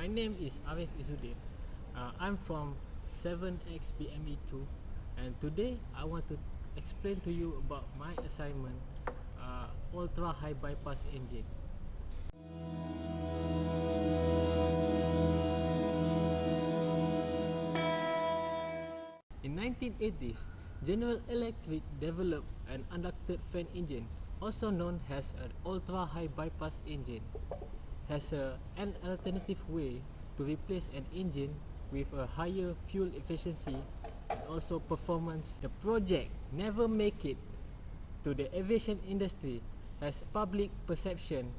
My name is Arif Izzuddin. I'm from 7XBME2, and today I want to explain to you about my assignment, ultra high bypass engine. In 1980s, General Electric developed an unducted fan engine, also known as an ultra high bypass engine, as an alternative way to replace an engine with a higher fuel efficiency and also performance. The project never make it to the aviation industry as public perception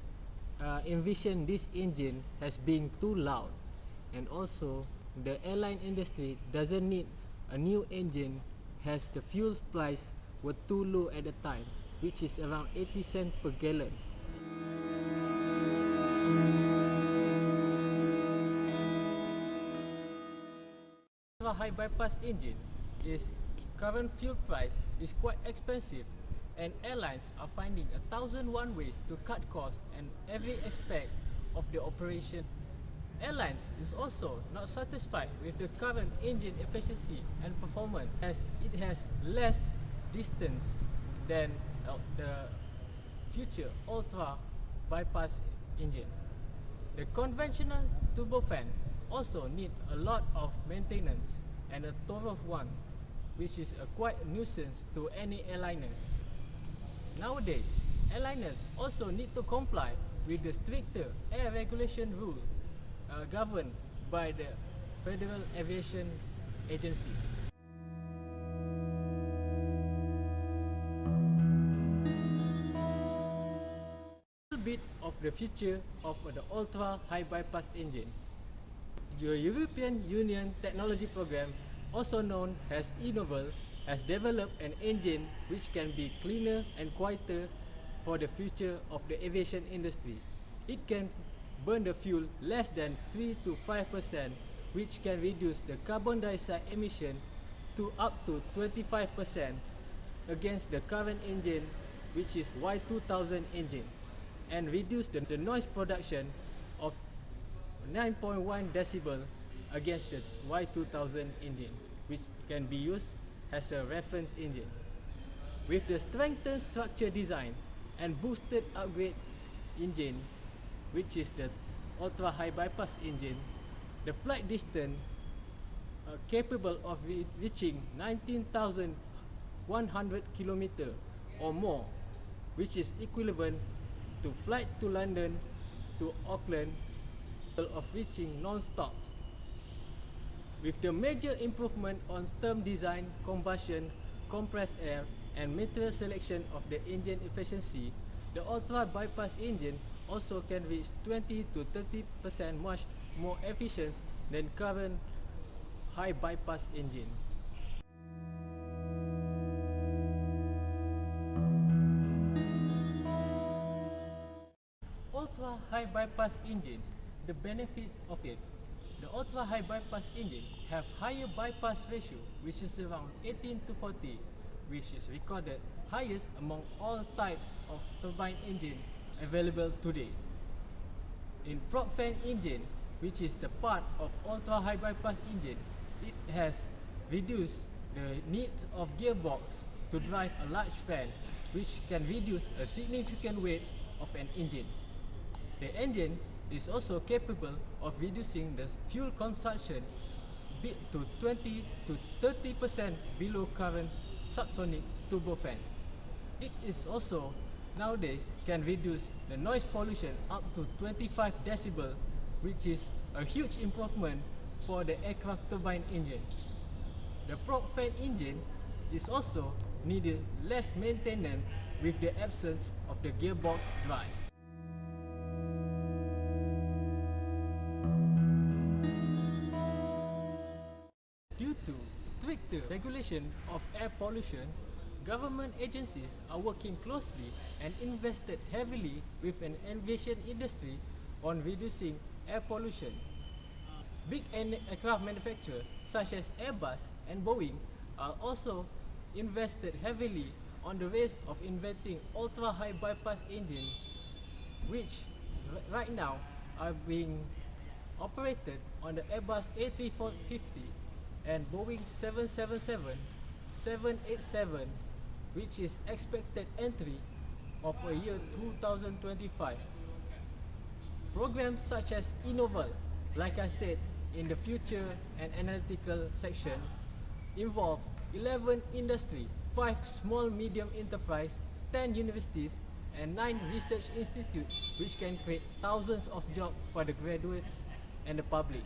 envisioned this engine as being too loud, and also the airline industry doesn't need a new engine as the fuel price were too low at the time, which is around 80 cents per gallon. Ultra high bypass engine is current fuel price is quite expensive, and airlines are finding 1,001 ways to cut costs and every aspect of the operation. Airlines is also not satisfied with the current engine efficiency and performance, as it has less distance than the future ultra bypass engine. The conventional turbofan also need a lot of maintenance and a thorough one, which is a quite nuisance to any airliners. Nowadays, airliners also need to comply with the stricter air regulation rule governed by the Federal Aviation Agency. A little bit of the future of the ultra high bypass engine. The European Union Technology Program, also known as Innoval, has developed an engine which can be cleaner and quieter for the future of the aviation industry. It can burn the fuel less than 3 to 5%, which can reduce the carbon dioxide emission to up to 25% against the current engine, which is Y2000 engine, and reduce the noise production of 9.1 decibel against the Y2000 engine, which can be used as a reference engine. With the strengthened structure design and boosted upgrade engine, which is the ultra high bypass engine, the flight distance capable of reaching 19,100 km or more, which is equivalent to flight to London to Auckland, of reaching non-stop. With the major improvement on therm design, combustion, compressed air, and material selection of the engine efficiency, the ultra bypass engine also can reach 20 to 30% much more efficient than current high bypass engine. Ultra high bypass engine, the benefits of it. The ultra high bypass engine have higher bypass ratio, which is around 18 to 40, which is recorded highest among all types of turbine engine available today. In prop fan engine, which is the part of ultra high bypass engine, it has reduced the need of gearbox to drive a large fan, which can reduce a significant weight of an engine. The engine is also capable of reducing the fuel consumption to 20 to 30% below current subsonic turbofan. It is also nowadays can reduce the noise pollution up to 25 decibel, which is a huge improvement for the aircraft turbine engine. The prop fan engine is also needed less maintenance with the absence of the gearbox drive. Due to stricter regulation of air pollution, government agencies are working closely and invested heavily with an aviation industry on reducing air pollution. Big aircraft manufacturers such as Airbus and Boeing are also invested heavily on the race of inventing ultra high bypass engine, which right now are being operated on the Airbus A350 and Boeing 777, 787, which is expected entry of a year 2025. Programs such as Innoval, like I said in the future and analytical section, involve 11 industry, 5 small medium enterprise, 10 universities, and 9 research institutes, which can create thousands of jobs for the graduates and the public.